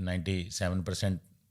97%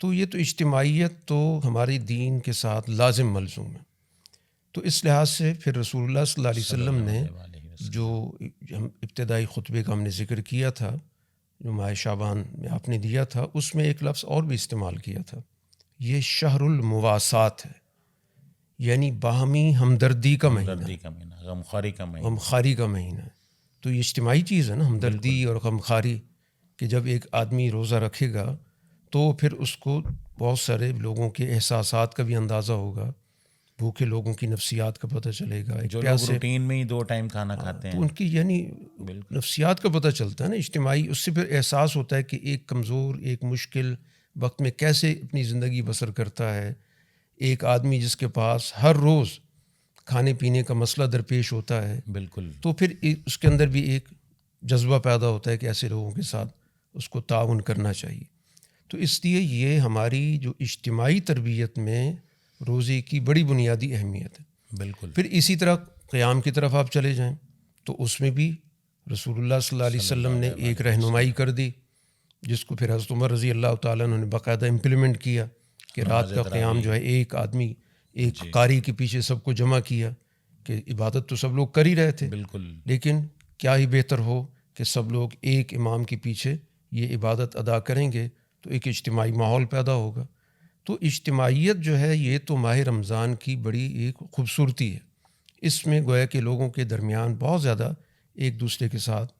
تو یہ تو اجتماعیت تو ہمارے دین کے ساتھ لازم ملزوم ہے. تو اس لحاظ سے پھر رسول اللہ صلی اللہ علیہ وسلم نے جو ہم ابتدائی خطبے کا ہم نے ذکر کیا تھا جو ماہ شعبان میں آپ نے دیا تھا, اس میں ایک لفظ اور بھی استعمال کیا تھا, یہ شہر المواسات ہے, یعنی باہمی ہمدردی کا مہینہ, غمخواری کا مہینہ, غمخواری کا مہینہ ہے. تو یہ اجتماعی چیز ہے نا, ہمدردی اور غمخواری, کہ جب ایک آدمی روزہ رکھے گا تو پھر اس کو بہت سارے لوگوں کے احساسات کا بھی اندازہ ہوگا, بھوکے لوگوں کی نفسیات کا پتہ چلے گا, جو لوگ روٹین میں ہی 2 ٹائم کھانا کھاتے ہیں تو ان کی یعنی نفسیات کا پتہ چلتا ہے نا اجتماعی. اس سے پھر احساس ہوتا ہے کہ ایک کمزور, ایک مشکل وقت میں کیسے اپنی زندگی بسر کرتا ہے, ایک آدمی جس کے پاس ہر روز کھانے پینے کا مسئلہ درپیش ہوتا ہے. بالکل. تو پھر اس کے اندر بھی ایک جذبہ پیدا ہوتا ہے کہ ایسے لوگوں کے ساتھ اس کو تعاون کرنا چاہیے. تو اس لیے یہ ہماری جو اجتماعی تربیت میں روزے کی بڑی بنیادی اہمیت ہے. بالکل. پھر اسی طرح قیام کی طرف آپ چلے جائیں تو اس میں بھی رسول اللہ صلی اللہ علیہ وسلم نے ایک رہنمائی کر دی, جس کو پھر حضرت عمر رضی اللہ تعالیٰ عنہ نے باقاعدہ امپلیمنٹ کیا کہ رات کا قیام جو ہے ایک آدمی ایک قاری کے پیچھے سب کو جمع کیا, کہ عبادت تو سب لوگ کر ہی رہے تھے, بالکل, لیکن کیا ہی بہتر ہو کہ سب لوگ ایک امام کے پیچھے یہ عبادت ادا کریں گے تو ایک اجتماعی ماحول پیدا ہوگا. تو اجتماعیت جو ہے یہ تو ماہ رمضان کی بڑی ایک خوبصورتی ہے. اس میں گویا کہ لوگوں کے درمیان بہت زیادہ ایک دوسرے کے ساتھ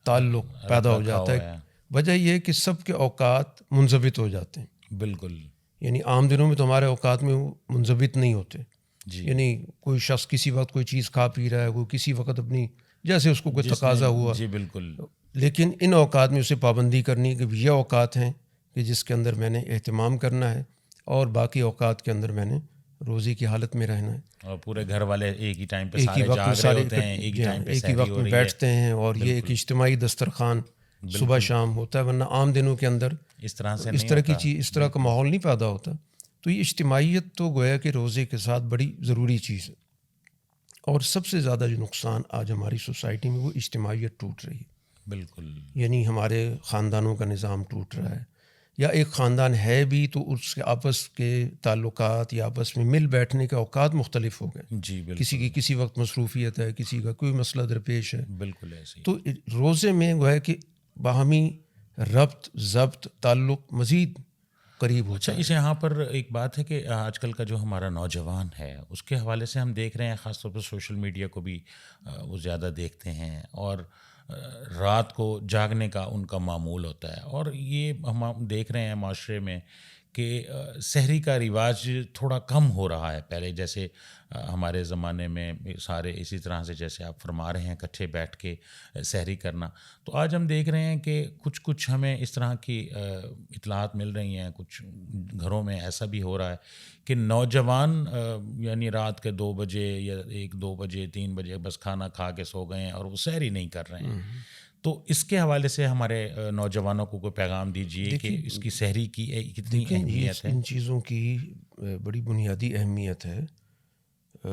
تعلق پیدا ہو جاتا ہے. وجہ یہ ہے کہ سب کے اوقات منضبط ہو جاتے ہیں. بالکل. یعنی عام دنوں میں تو ہمارے اوقات میں منضبط نہیں ہوتے. یعنی کوئی شخص کسی وقت کوئی چیز کھا پی رہا ہے, کوئی کسی وقت اپنی جیسے اس کو کوئی تقاضا ہوا. جی بالکل. لیکن ان اوقات میں اسے پابندی کرنی کہ یہ اوقات ہیں کہ جس کے اندر میں نے اہتمام کرنا ہے, اور باقی اوقات کے اندر میں نے روزے کی حالت میں رہنا ہے. اور پورے گھر والے ایک ہی ٹائم پہ ایک ہی وقت میں سارے ایک ہی وقت میں بیٹھتے ہیں, اور یہ ایک اجتماعی دسترخوان صبح شام ہوتا ہے. ورنہ عام دنوں کے اندر اس طرح سے اس طرح کی چیز, اس طرح کا ماحول نہیں پیدا ہوتا. تو یہ اجتماعیت تو گویا کہ روزے کے ساتھ بڑی ضروری چیز ہے. اور سب سے زیادہ جو نقصان آج ہماری سوسائٹی میں وہ اجتماعیت ٹوٹ رہی ہے. بالکل. یعنی ہمارے خاندانوں کا نظام ٹوٹ رہا ہے, یا ایک خاندان ہے بھی تو اس کے آپس کے تعلقات یا آپس میں مل بیٹھنے کے اوقات مختلف ہو گئے. جی بالکل. کسی کی کسی وقت مصروفیت ہے, کسی کا کوئی مسئلہ درپیش ہے. بالکل ایسے. تو روزے میں وہ ہے کہ باہمی ربط ضبط تعلق مزید قریب ہوتا ہے. اس یہاں پر ایک بات ہے کہ آج کل کا جو ہمارا نوجوان ہے اس کے حوالے سے ہم دیکھ رہے ہیں, خاص طور پر سوشل میڈیا کو بھی وہ زیادہ دیکھتے ہیں, اور رات کو جاگنے کا ان کا معمول ہوتا ہے. اور یہ ہم دیکھ رہے ہیں معاشرے میں کہ سحری کا رواج تھوڑا کم ہو رہا ہے. پہلے جیسے ہمارے زمانے میں سارے اسی طرح سے جیسے آپ فرما رہے ہیں اکٹھے بیٹھ کے سحری کرنا, تو آج ہم دیکھ رہے ہیں کہ کچھ ہمیں اس طرح کی اطلاعات مل رہی ہیں. کچھ گھروں میں ایسا بھی ہو رہا ہے کہ نوجوان یعنی رات کے 2 بجے یا 1-2 بجے 3 بجے بس کھانا کھا کے سو گئے ہیں اور وہ سحری نہیں کر رہے ہیں. تو اس کے حوالے سے ہمارے نوجوانوں کو کوئی پیغام دیجیے کہ اس کی سحری کی کتنی اہمیت ہے. ان چیزوں کی بڑی بنیادی اہمیت ہے.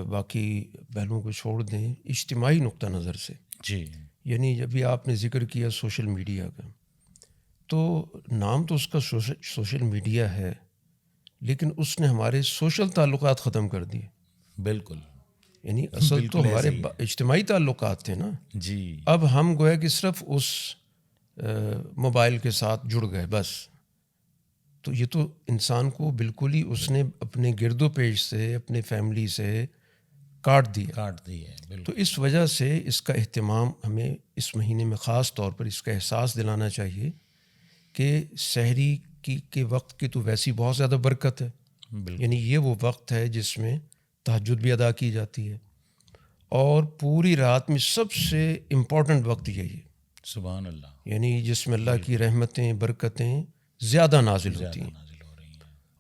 باقی پہلوؤں کو چھوڑ دیں, اجتماعی نقطہ نظر سے. جی. یعنی جب بھی آپ نے ذکر کیا سوشل میڈیا کا, تو نام تو اس کا سوشل میڈیا ہے, لیکن اس نے ہمارے سوشل تعلقات ختم کر دیے. بالکل. یعنی اصل تو ہمارے اجتماعی تعلقات تھے نا. جی. اب ہم گویا کہ صرف اس موبائل کے ساتھ جڑ گئے بس. تو یہ تو انسان کو بالکل ہی اس نے اپنے گرد و پیش سے, اپنے فیملی سے کاٹ دیا. تو اس وجہ سے اس کا اہتمام ہمیں اس مہینے میں خاص طور پر اس کا احساس دلانا چاہیے کہ سحری کے وقت کی تو ویسی بہت زیادہ برکت ہے. یعنی یہ وہ وقت ہے جس میں تہجد بھی ادا کی جاتی ہے, اور پوری رات میں سب سے امپورٹنٹ وقت یہی ہے. سبحان اللہ. یعنی جس میں اللہ کی رحمتیں برکتیں زیادہ نازل ہوتی ہیں.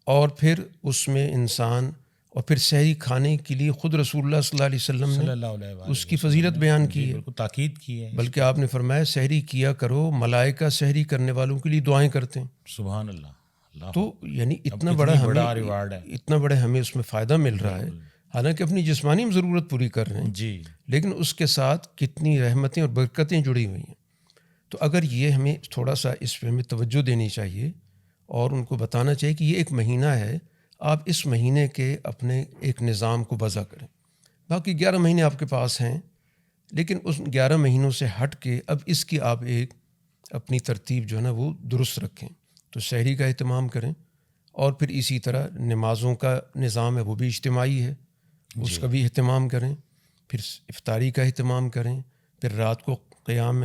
اور پھر اس میں انسان, اور پھر سحری کھانے کے لیے خود رسول اللہ صلی اللہ علیہ وسلم نے اس کی فضیلت بیان کی ہے, تاکید کی ہے. بلکہ آپ نے فرمایا سحری کیا کرو, ملائکہ سحری کرنے والوں کے لیے دعائیں کرتے ہیں. سبحان اللہ. تو یعنی اتنا بڑا ہمیں اس میں فائدہ مل رہا ہے, حالانکہ اپنی جسمانی ضرورت پوری کر رہے ہیں جی, لیکن اس کے ساتھ کتنی رحمتیں اور برکتیں جڑی ہوئی ہیں. تو اگر یہ ہمیں تھوڑا سا اس پہ ہمیں توجہ دینی چاہیے, اور ان کو بتانا چاہیے کہ یہ ایک مہینہ ہے، آپ اس مہینے کے اپنے ایک نظام کو وضع کریں. باقی 11 مہینے آپ کے پاس ہیں، لیکن اس 11 مہینوں سے ہٹ کے اب اس کی آپ ایک اپنی ترتیب جو ہے نا وہ درست رکھیں. تو سحری کا اہتمام کریں، اور پھر اسی طرح نمازوں کا نظام ہے وہ بھی اجتماعی ہے، اس کا بھی اہتمام کریں. پھر افطاری کا اہتمام کریں. پھر رات کو قیام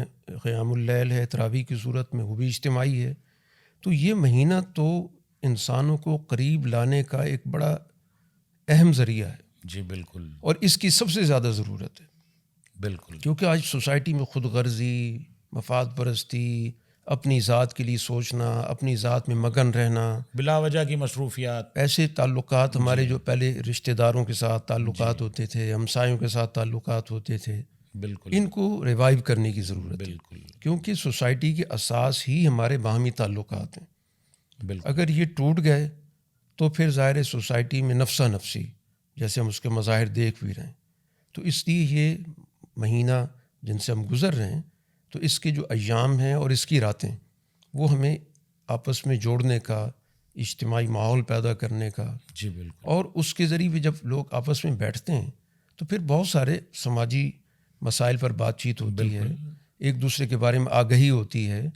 اللیل ہے تراویح کی صورت میں، وہ بھی اجتماعی ہے. تو یہ مہینہ تو انسانوں کو قریب لانے کا ایک بڑا اہم ذریعہ ہے. جی بالکل. اور اس کی سب سے زیادہ ضرورت ہے. بالکل. کیونکہ آج سوسائٹی میں خود غرضی، مفاد پرستی، اپنی ذات کے لیے سوچنا، اپنی ذات میں مگن رہنا، بلا وجہ کی مصروفیات، ایسے تعلقات ہمارے جو پہلے رشتہ داروں کے ساتھ تعلقات ہوتے تھے، ہمسایوں کے ساتھ تعلقات ہوتے تھے، بالکل ان کو ریوائیو کرنے کی ضرورت ہے. بالکل کیونکہ سوسائٹی کی اساس ہی ہمارے باہمی تعلقات ہیں. بالکل. اگر یہ ٹوٹ گئے تو پھر ظاہر سوسائٹی میں نفسا نفسی جیسے ہم اس کے مظاہر دیکھ بھی رہے ہیں. تو اس لیے یہ مہینہ جن سے ہم گزر رہے ہیں، تو اس کے جو ایام ہیں اور اس کی راتیں، وہ ہمیں آپس میں جوڑنے کا، اجتماعی ماحول پیدا کرنے کا. جی بالکل. اور اس کے ذریعے بھی جب لوگ آپس میں بیٹھتے ہیں تو پھر بہت سارے سماجی مسائل پر بات چیت ہوتی ہے، ایک دوسرے کے بارے میں آگہی ہوتی ہے.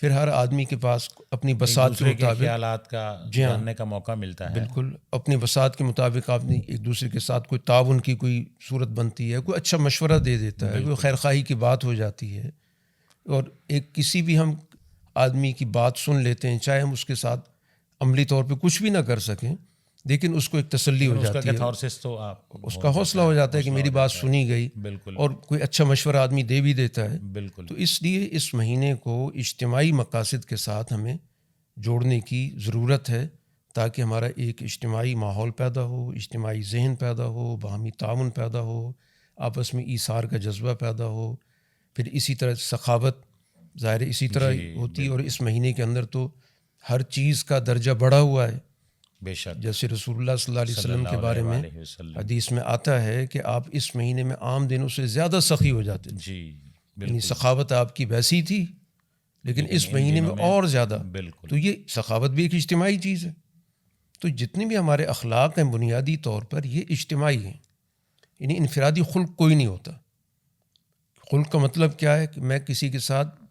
پھر ہر آدمی کے پاس اپنی بساط کے مطابق خیالات کا جاننے کا موقع ملتا ہے. بالکل اپنی بساط کے مطابق آپ نے ایک دوسرے کے ساتھ کوئی تعاون کی کوئی صورت بنتی ہے، کوئی اچھا مشورہ دے دیتا ہے، کوئی خیر خواہی کی بات ہو جاتی ہے. اور ایک کسی بھی ہم آدمی کی بات سن لیتے ہیں، چاہے ہم اس کے ساتھ عملی طور پہ کچھ بھی نہ کر سکیں، لیکن اس کو ایک تسلی ہو جاتی ہے، اس کا حوصلہ ہو جاتا ہے کہ میری بات سنی گئی. بالکل. اور کوئی اچھا مشورہ آدمی دے بھی دیتا ہے. بالکل. تو اس لیے اس مہینے کو اجتماعی مقاصد کے ساتھ ہمیں جوڑنے کی ضرورت ہے، تاکہ ہمارا ایک اجتماعی ماحول پیدا ہو، اجتماعی ذہن پیدا ہو، باہمی تعاون پیدا ہو، آپس میں ایثار کا جذبہ پیدا ہو. پھر اسی طرح سخاوت ظاہر اسی طرح ہوتی ہے. اور اس مہینے کے اندر تو ہر چیز کا درجہ بڑھا ہوا ہے. بے شک. جیسے رسول اللہ صلی اللہ علیہ وسلم کے بارے میں حدیث میں آتا ہے کہ آپ اس مہینے میں عام دنوں سے زیادہ سخی ہو جاتے تھے. جی یعنی سخاوت آپ کی ویسی تھی، لیکن اس مہینے میں اور زیادہ. بالکل. تو یہ سخاوت بھی ایک اجتماعی چیز ہے. تو جتنے بھی ہمارے اخلاق ہیں بنیادی طور پر یہ اجتماعی ہیں. یعنی انفرادی خلق کوئی نہیں ہوتا. خلق کا مطلب کیا ہے کہ میں کسی کے ساتھ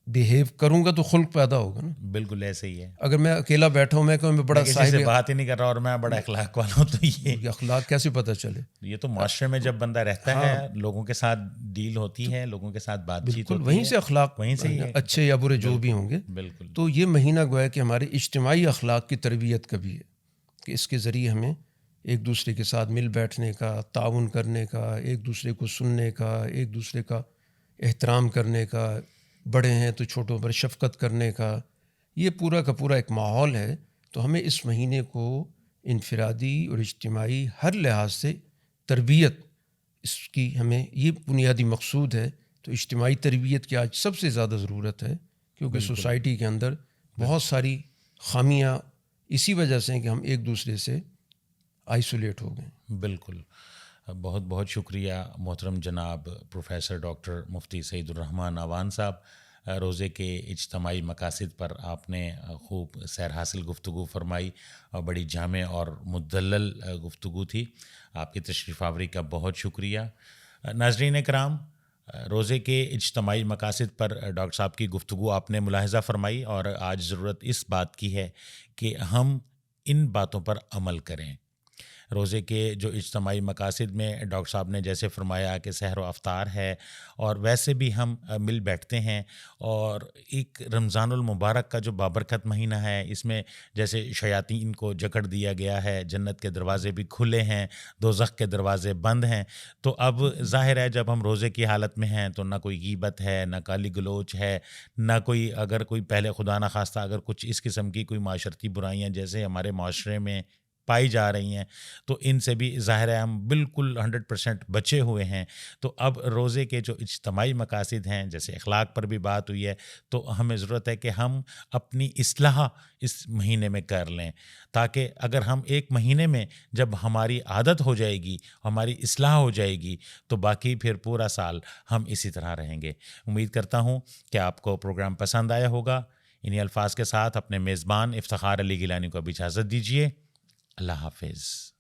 بیہیو کروں گا تو خلق پیدا ہوگا نا. بالکل ایسے ہی ہے. اگر میں اکیلا بیٹھا ہوں، میں کہوں میں بڑا صاحب سے بات ہی نہیں کر رہا اور میں بڑا اخلاق والا ہوں، تو یہ اخلاق کیسے پتہ چلے؟ یہ تو معاشرے میں جب بندہ رہتا ہے، لوگوں کے ساتھ ڈیل ہوتی ہے، لوگوں کے ساتھ بات چیت ہوتی ہے، وہیں سے اخلاق وہیں سے اچھے یا برے جو بھی ہوں گے. بالکل. تو یہ مہینہ گویا کہ ہمارے اجتماعی اخلاق کی تربیت کا بھی ہے، کہ اس کے ذریعے ہمیں ایک دوسرے کے ساتھ مل بیٹھنے کا، تعاون کرنے کا، ایک دوسرے کو سننے کا، ایک دوسرے کا احترام کرنے کا، بڑے ہیں تو چھوٹوں پر شفقت کرنے کا، یہ پورا کا پورا ایک ماحول ہے. تو ہمیں اس مہینے کو انفرادی اور اجتماعی ہر لحاظ سے تربیت اس کی ہمیں یہ بنیادی مقصود ہے. تو اجتماعی تربیت کی آج سب سے زیادہ ضرورت ہے، کیونکہ سوسائٹی کے اندر بہت ساری خامیاں اسی وجہ سے ہیں کہ ہم ایک دوسرے سے آئسولیٹ ہو گئے. بالکل. بہت بہت شکریہ محترم جناب پروفیسر ڈاکٹر مفتی سعید الرحمن اعوان صاحب. روزے کے اجتماعی مقاصد پر آپ نے خوب سیر حاصل گفتگو فرمائی اور بڑی جامع اور مدلل گفتگو تھی. آپ کی تشریف آوری کا بہت شکریہ. ناظرین کرام، روزے کے اجتماعی مقاصد پر ڈاکٹر صاحب کی گفتگو آپ نے ملاحظہ فرمائی، اور آج ضرورت اس بات کی ہے کہ ہم ان باتوں پر عمل کریں. روزے کے جو اجتماعی مقاصد میں ڈاکٹر صاحب نے جیسے فرمایا کہ سحر و افطار ہے، اور ویسے بھی ہم مل بیٹھتے ہیں. اور ایک رمضان المبارک کا جو بابرکت مہینہ ہے، اس میں جیسے شیاطین کو جکڑ دیا گیا ہے، جنت کے دروازے بھی کھلے ہیں، دوزخ کے دروازے بند ہیں. تو اب ظاہر ہے جب ہم روزے کی حالت میں ہیں تو نہ کوئی غیبت ہے، نہ گالی گلوچ ہے، نہ کوئی اگر کوئی پہلے خدا نہ خواستہ اگر کچھ اس قسم کی کوئی معاشرتی برائیاں جیسے ہمارے معاشرے میں پائی جا رہی ہیں، تو ان سے بھی ظاہر ہے ہم بالکل 100% بچے ہوئے ہیں. تو اب روزے کے جو اجتماعی مقاصد ہیں، جیسے اخلاق پر بھی بات ہوئی ہے، تو ہمیں ضرورت ہے کہ ہم اپنی اصلاح اس مہینے میں کر لیں، تاکہ اگر ہم ایک مہینے میں جب ہماری عادت ہو جائے گی، ہماری اصلاح ہو جائے گی، تو باقی پھر پورا سال ہم اسی طرح رہیں گے. امید کرتا ہوں کہ آپ کو پروگرام پسند آیا ہوگا. انہی الفاظ کے ساتھ اپنے میزبان افتخار علی گیلانی کو اب اجازت دیجیے. اللہ حافظ.